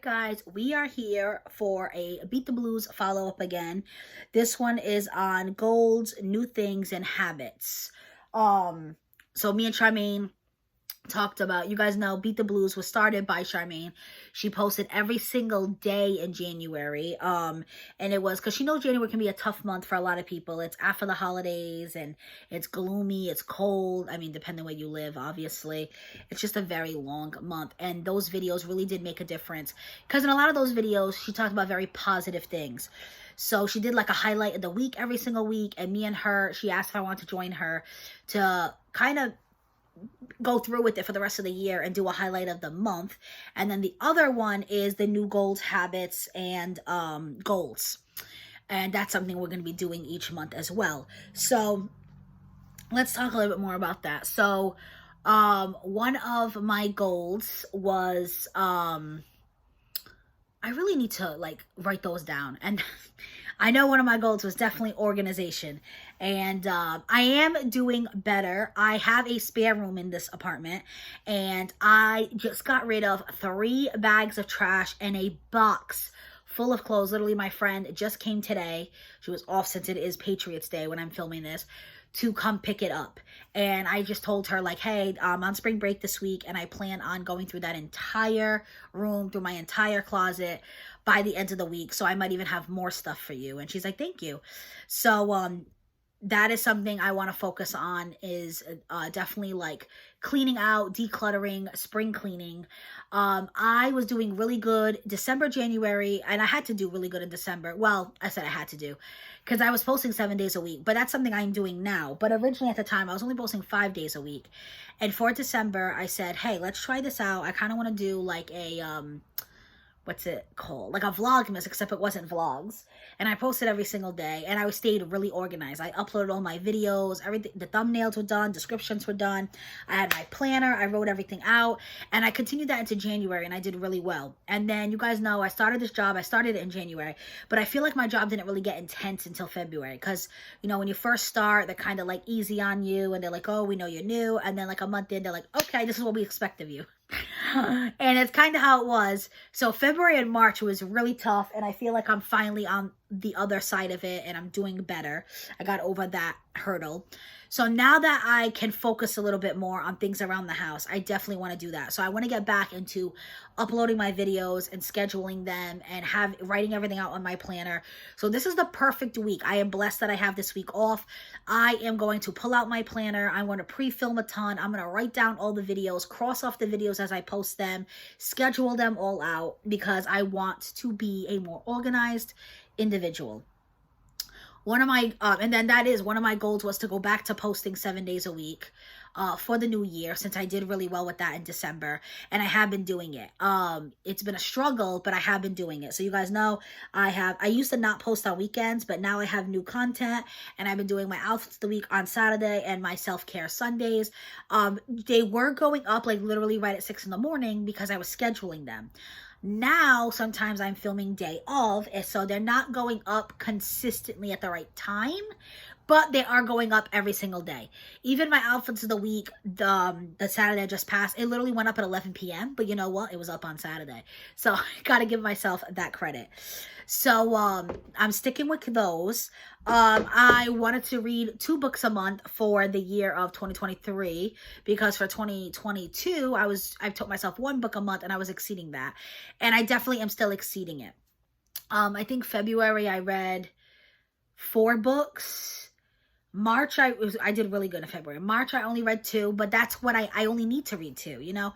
guys, we are here for a Beat the Blues follow-up again. This one is on goals, new things, and habits. So me and Charmaine talked about, you guys know Beat the Blues was started by Sharmaine. She posted every single day in January. And it was because she knows January can be a tough month for a lot of people. It's after the holidays and it's gloomy, it's cold. I mean, depending where you live, obviously. It's just a very long month. And those videos really did make a difference. Because in a lot of those videos, she talked about very positive things. So she did like a highlight of the week every single week. And me and her, she asked if I wanted to join her to kind of go through with it for the rest of the year and do a highlight of the month. And then the other one is the new goals, habits, and goals. And that's something we're going to be doing each month as well. So let's talk a little bit more about that. So one of my goals was I really need to like write those down. And I know one of my goals was definitely organization. And I am doing better. I have a spare room in this apartment. And I just got rid of 3 bags of trash and a box full of clothes. Literally, my friend just came today. She was off since it is Patriots Day when I'm filming this, to come pick it up. And I just told her like, hey, I'm on spring break this week and I plan on going through that entire room, through my entire closet by the end of the week. So I might even have more stuff for you. And she's like, thank you. So that is something I want to focus on, is definitely like cleaning out, decluttering, spring cleaning. I was doing really good December, January, and I had to do really good in December. Well, I said I had to do because I was posting 7 days a week, but that's something I'm doing now. But originally at the time, I was only posting 5 days a week. And for December, I said, hey, let's try this out. I kind of want to do like a, what's it called? Like a vlogmas, except it wasn't vlogs. And I posted every single day, and I stayed really organized. I uploaded all my videos, everything. The thumbnails were done, descriptions were done. I had my planner, I wrote everything out, and I continued that into January, and I did really well. And then you guys know I started this job. I started it in January, but I feel like my job didn't really get intense until February, because, you know, when you first start, they're kind of like easy on you, and they're like, oh, we know you're new. And then like a month in, they're like, okay, this is what we expect of you. And it's kind of how it was. So February and March was really tough, and I feel like I'm finally on the other side of it and I'm doing better. I got over that hurdle. So now that I can focus a little bit more on things around the house, I definitely want to do that. So I want to get back into uploading my videos and scheduling them and writing everything out on my planner. So this is the perfect week. I am blessed that I have this week off. I am going to pull out my planner. I'm going to pre-film a ton. I'm going to write down all the videos, cross off the videos as I post them, schedule them all out, because I want to be a more organized individual. One of my, and then that is one of my goals, was to go back to posting 7 days a week for the new year, since I did really well with that in December, and I have been doing it. It's been a struggle, but I have been doing it. So you guys know I used to not post on weekends, but now I have new content, and I've been doing my outfits of the week on Saturday and my self-care Sundays. They were going up like literally right at 6 in the morning because I was scheduling them. Now, sometimes I'm filming day of, and so they're not going up consistently at the right time, but they are going up every single day. Even my outfits of the week, the Saturday I just passed, it literally went up at 11 p.m., but you know what? It was up on Saturday. So I gotta give myself that credit. So I'm sticking with those. I wanted to read 2 books a month for the year of 2023, because for 2022, I told myself 1 book a month, and I was exceeding that. And I definitely am still exceeding it. I think February I read 4 books. March, I did really good in February. March, I only read 2, but that's what I only need to read 2, you know.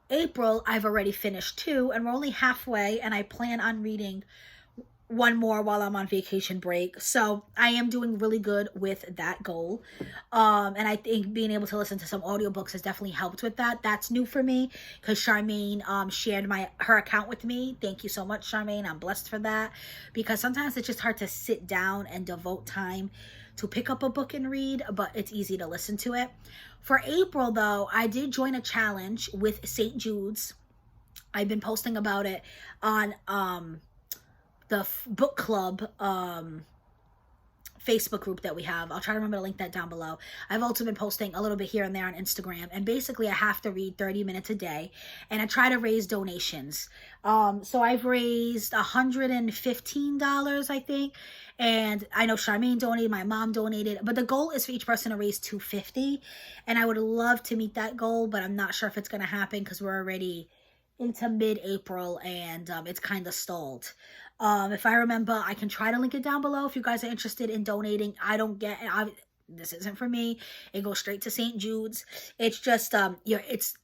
April, I've already finished 2, and we're only halfway, and I plan on reading 1 more while I'm on vacation break. So I am doing really good with that goal. And I think being able to listen to some audiobooks has definitely helped with that. That's new for me, because Sharmaine shared her account with me. Thank you so much, Sharmaine. I'm blessed for that, because sometimes it's just hard to sit down and devote time to pick up a book and read, but it's easy to listen to it. For April, though, I did join a challenge with St. Jude's. I've been posting about it on the book club Facebook group that we have. I'll try to remember to link that down below. I've also been posting a little bit here and there on Instagram, and basically I have to read 30 minutes a day, and I try to raise donations. So I've raised $115, I think, and I know Sharmaine donated, my mom donated, but the goal is for each person to raise $250, and I would love to meet that goal, but I'm not sure if it's going to happen because we're already into mid-April, and it's kind of stalled. If I remember, I can try to link it down below if you guys are interested in donating. This isn't for me. It goes straight to St. Jude's. It's just it's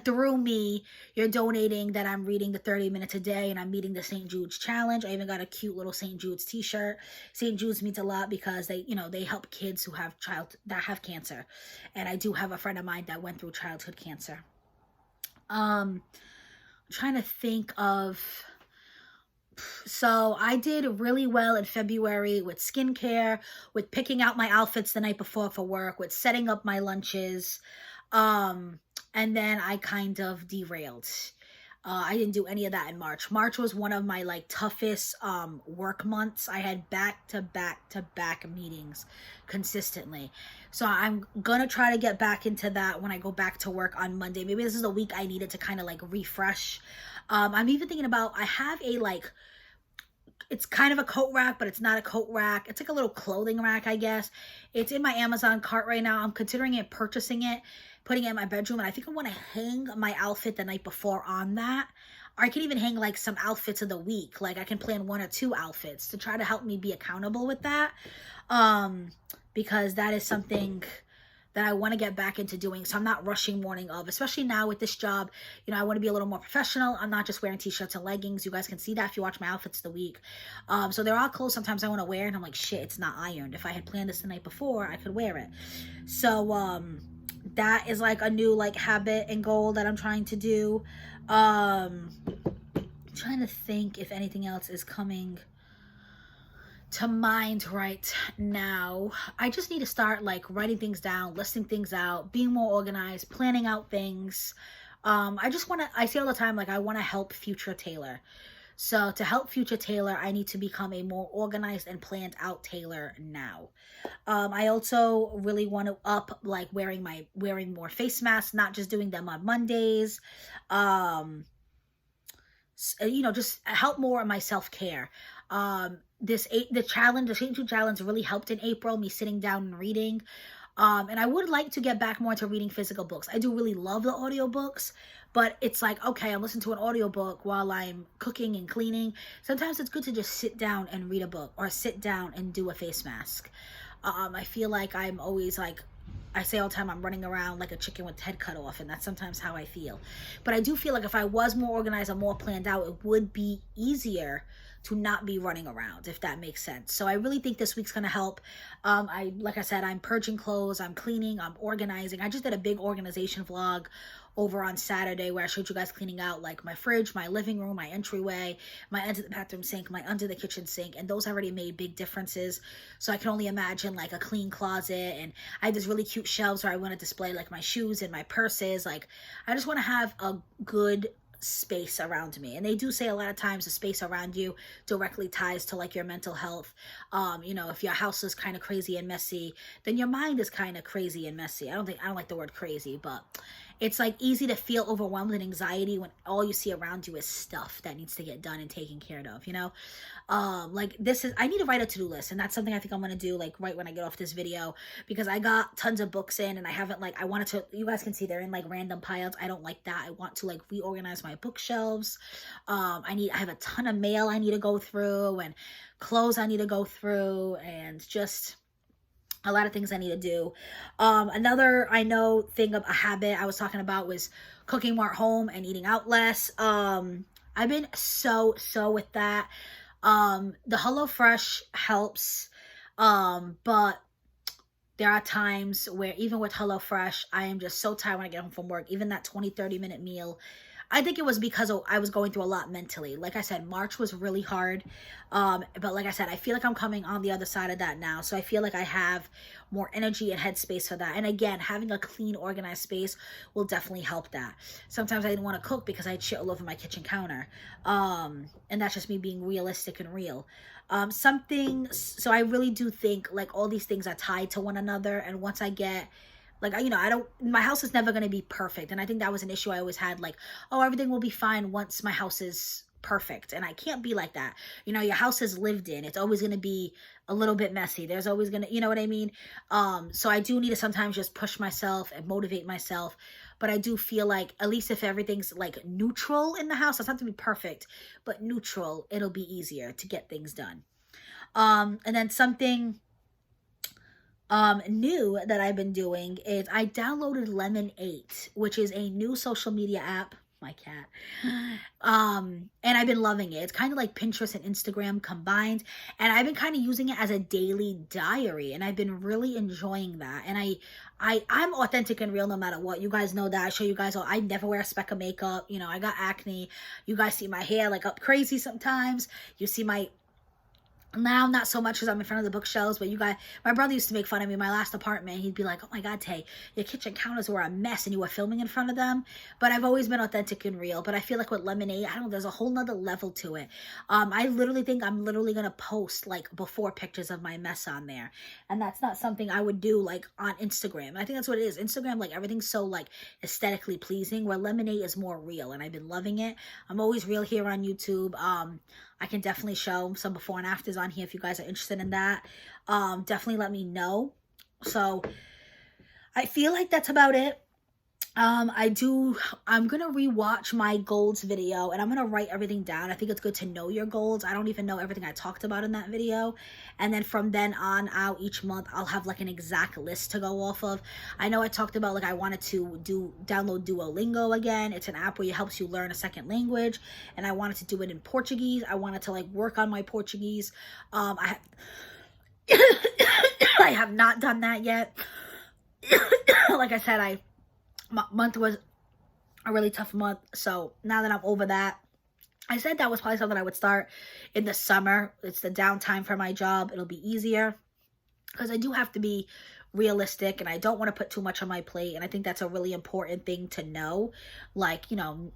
through me. You're donating that I'm reading the 30 minutes a day, and I'm meeting the St. Jude's challenge. I even got a cute little St. Jude's t-shirt. St. Jude's means a lot because they help kids who have cancer, and I do have a friend of mine that went through childhood cancer. I'm trying to think of. So I did really well in February with skincare, with picking out my outfits the night before for work, with setting up my lunches. And then I kind of derailed. I didn't do any of that in March. March was one of my toughest work months. I had back to back meetings consistently. So I'm gonna try to get back into that when I go back to work on Monday. Maybe this is a week I needed to kind of refresh. I'm even thinking about, I have a it's kind of a coat rack, but it's not a coat rack. It's like a little clothing rack, I guess. It's in my Amazon cart right now. I'm considering purchasing it, putting it in my bedroom, and I think I want to hang my outfit the night before on that. Or I can even hang some outfits of the week. I can plan 1 or 2 outfits to try to help me be accountable with that. Because that is something that I want to get back into doing, so I'm not rushing morning of, especially now with this job. I want to be a little more professional. I'm not just wearing t-shirts and leggings. You guys can see that if you watch my outfits of the week. So there are clothes sometimes I want to wear, and I'm like, shit, it's not ironed. If I had planned this the night before, I could wear it. So that is a new habit and goal that I'm trying to do. I'm trying to think if anything else is coming to mind right now. I just need to start writing things down, listing things out, being more organized, planning out things. I say all the time, I want to help future tailor. So to help future tailor, I need to become a more organized and planned out tailor now. I also really want to up wearing more face masks, not just doing them on Mondays. Just help more of my self-care. The St. Jude challenge really helped in April, me sitting down and reading. And I would like to get back more into reading physical books. I do really love the audiobooks, but it's okay, I'm listening to an audiobook while I'm cooking and cleaning. Sometimes it's good to just sit down and read a book, or sit down and do a face mask. I feel like I'm always I say all the time, I'm running around like a chicken with head cut off, and that's sometimes how I feel. But I do feel if I was more organized and more planned out, it would be easier to not be running around, if that makes sense. So I really think this week's gonna help. Like I said, I'm purging clothes, I'm cleaning, I'm organizing. I just did a big organization vlog over on Saturday where I showed you guys cleaning out my fridge, my living room, my entryway, my under the bathroom sink, my under the kitchen sink, and those already made big differences. So I can only imagine a clean closet. And I had this really cute shelves where I want to display my shoes and my purses. I just want to have a good space around me. And they do say a lot of times the space around you directly ties to your mental health. If your house is kind of crazy and messy, then your mind is kind of crazy and messy. I don't like the word crazy, but it's easy to feel overwhelmed with anxiety when all you see around you is stuff that needs to get done and taken care of, I need to write a to-do list, and that's something I think I'm going to do right when I get off this video, because I got tons of books in, and I haven't I wanted to, you guys can see they're in random piles. I don't like that. I want to reorganize my bookshelves. I have a ton of mail I need to go through, and clothes I need to go through, and just a lot of things I need to do. Another thing of a habit I was talking about was cooking more at home and eating out less. I've been so with that. The HelloFresh helps, but there are times where even with HelloFresh, I am just so tired when I get home from work. Even that 20-30 minute meal, I think it was because I was going through a lot mentally. Like I said, March was really hard. But like I said, I feel like I'm coming on the other side of that now. So I feel like I have more energy and headspace for that. And again, having a clean, organized space will definitely help that. Sometimes I didn't want to cook because I had shit all over my kitchen counter. And that's just me being realistic and real. So I really do think like all these things are tied to one another. And once I get like, you know, I don't, my house is never going to be perfect. And I think that was an issue I always had. Like, oh, everything will be fine once my house is perfect. And I can't be like that. You know, your house is lived in. It's always going to be a little bit messy. There's always going to, you know what I mean? So I do need to sometimes just push myself and motivate myself. But I do feel like, at least if everything's like neutral in the house, it doesn't have to be perfect, but neutral, it'll be easier to get things done. And then something new that I've been doing is I downloaded Lemon8, which is a new social media app. My cat. And I've been loving it. It's kind of like Pinterest and Instagram combined, and I've been kind of using it as a daily diary, and I've been really enjoying that. And I'm authentic and real no matter what. You guys know that. I show you guys all. I never wear a speck of makeup. You know, I got acne. You guys see my hair like up crazy sometimes. You see my now, not so much because I'm in front of the bookshelves, but you guys, my brother used to make fun of me in my last apartment. He'd be like, oh my God, Tay, your kitchen counters were a mess and you were filming in front of them. But I've always been authentic and real. But I feel like with Lemonade, I don't know, there's a whole nother level to it. I literally think I'm literally going to post like before pictures of my mess on there. And that's not something I would do like on Instagram. And I think that's what it is. Instagram, like everything's so like aesthetically pleasing, where Lemonade is more real. And I've been loving it. I'm always real here on YouTube. I can definitely show some before and afters on here if you guys are interested in that. Definitely let me know. So I feel like that's about it. I'm going to rewatch my goals video, and I'm going to write everything down. I think it's good to know your goals. I don't even know everything I talked about in that video. And then from then on out, each month, I'll have like an exact list to go off of. I know I talked about like I wanted to download Duolingo again. It's an app where it helps you learn a second language. And I wanted to do it in Portuguese. I wanted to like work on my Portuguese. I have not done that yet. Like I said, month was a really tough month. So now that I'm over that, I said that was probably something I would start in the summer. It's the downtime for my job. It'll be easier because I do have to be realistic and I don't want to put too much on my plate. And I think that's a really important thing to know. Like, you know,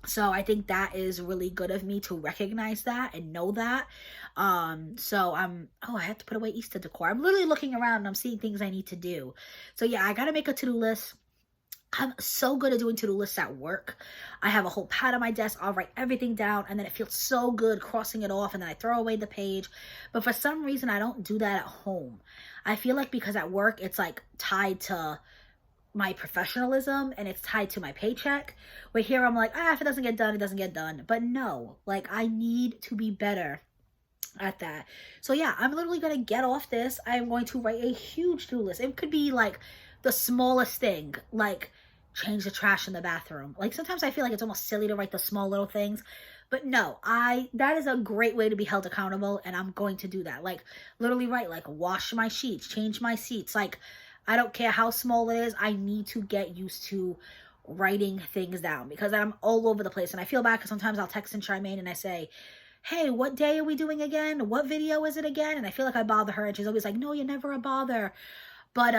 so I think that is really good of me to recognize that and know that. So I have to put away Easter decor. I'm literally looking around and I'm seeing things I need to do. So yeah, I got to make a to-do list. I'm so good at doing to-do lists at work. I have a whole pad on my desk. I'll write everything down, and then it feels so good crossing it off, and then I throw away the page. But for some reason, I don't do that at home. I feel like because at work, it's like tied to my professionalism, and it's tied to my paycheck. Where here, I'm like, if it doesn't get done, it doesn't get done. But no, like I need to be better at that. So yeah, I'm literally going to get off this. I'm going to write a huge to-do list. It could be like the smallest thing, like change the trash in the bathroom. Like sometimes I feel like it's almost silly to write the small little things, but no, that is a great way to be held accountable, and I'm going to do that. Like literally write like wash my sheets, change my seats. Like I don't care how small it is. I need to get used to writing things down because I'm all over the place, and I feel bad because sometimes I'll text in Sharmaine and I say, hey, what day are we doing again? What video is it again? And I feel like I bother her, and she's always like, no, you're never a bother. But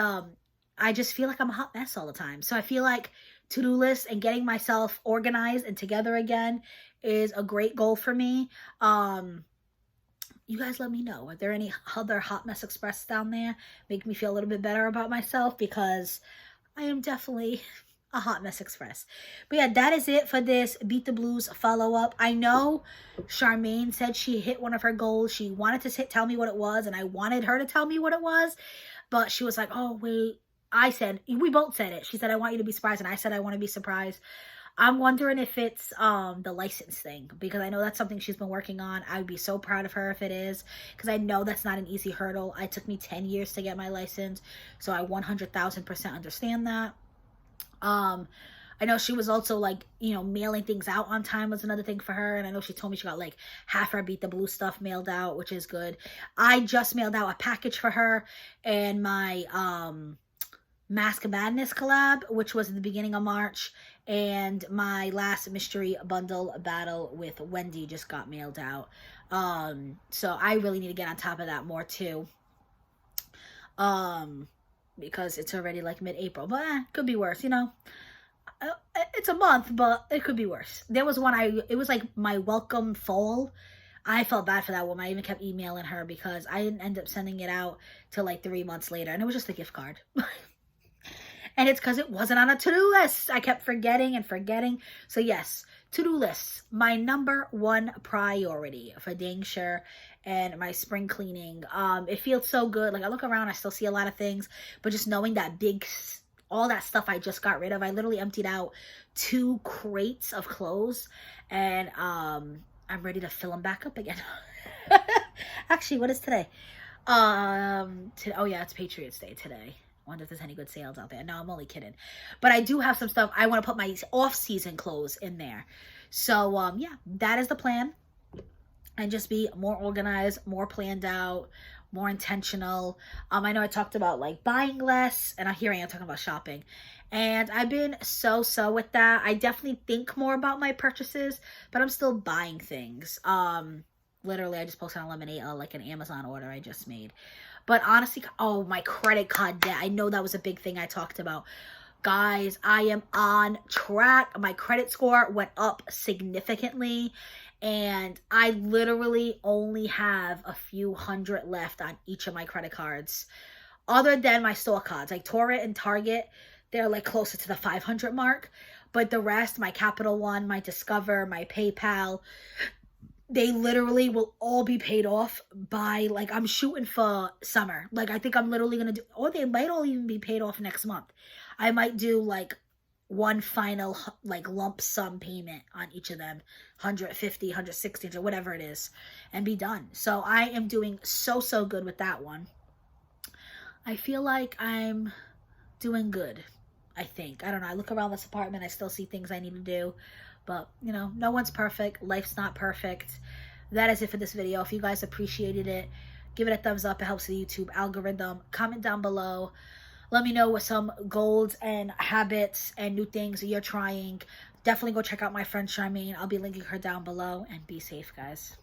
I just feel like I'm a hot mess all the time. So I feel like to-do lists and getting myself organized and together again is a great goal for me. You guys let me know. Are there any other Hot Mess Express down there? Make me feel a little bit better about myself because I am definitely a Hot Mess Express. But yeah, that is it for this Beat the Blues follow-up. I know Sharmaine said she hit one of her goals. She wanted to tell me what it was, and I wanted her to tell me what it was. But she was like, oh, wait. We both said it. She said, I want you to be surprised. And I said, I want to be surprised. I'm wondering if it's the license thing, because I know that's something she's been working on. I would be so proud of her if it is, because I know that's not an easy hurdle. It took me 10 years to get my license, so I 100,000% understand that. I know she was also like, you know, mailing things out on time was another thing for her. And I know she told me she got like half her Beat the Blue stuff mailed out, which is good. I just mailed out a package for her, and my Mask Madness collab, which was in the beginning of March, and my last mystery bundle battle with Wendy just got mailed out. So I really need to get on top of that more too. Because it's already like mid-April, but could be worse, you know. It's a month, but it could be worse. There was one it was like my welcome fall. I felt bad for that woman. I even kept emailing her because I didn't end up sending it out till like 3 months later, and it was just a gift card. And it's because it wasn't on a to-do list. I kept forgetting and forgetting. So yes, to-do lists, my number one priority for dang sure. And my spring cleaning. It feels so good. Like I look around, I still see a lot of things, but just knowing that all that stuff I just got rid of. I literally emptied out 2 crates of clothes, and I'm ready to fill them back up again. Actually, what is today? Oh yeah, it's Patriots Day today. Wonder if there's any good sales out there. No, I'm only kidding. But I do have some stuff. I want to put my off-season clothes in there. So, yeah, that is the plan. And just be more organized, more planned out, more intentional. I know I talked about, like, buying less. And here I am talking about shopping. And I've been so with that. I definitely think more about my purchases. But I'm still buying things. Literally, I just posted on Lemonade, like an Amazon order I just made. But honestly, oh, my credit card debt. I know that was a big thing I talked about. Guys, I am on track. My credit score went up significantly. And I literally only have a few hundred left on each of my credit cards. Other than my store cards. Like Torrent and Target, they're like closer to the 500 mark. But the rest, my Capital One, my Discover, my PayPal, they literally will all be paid off by, like, I'm shooting for summer. Like, I think I'm literally going to do, or they might all even be paid off next month. I might do, like, one final, like, lump sum payment on each of them. 150, 160, or whatever it is. And be done. So, I am doing so good with that one. I feel like I'm doing good. I think. I don't know. I look around this apartment. I still see things I need to do. But, you know, no one's perfect. Life's not perfect. That is it for this video. If you guys appreciated it, give it a thumbs up. It helps the YouTube algorithm. Comment down below. Let me know what some goals and habits and new things you're trying. Definitely go check out my friend Sharmaine. I'll be linking her down below. And be safe, guys.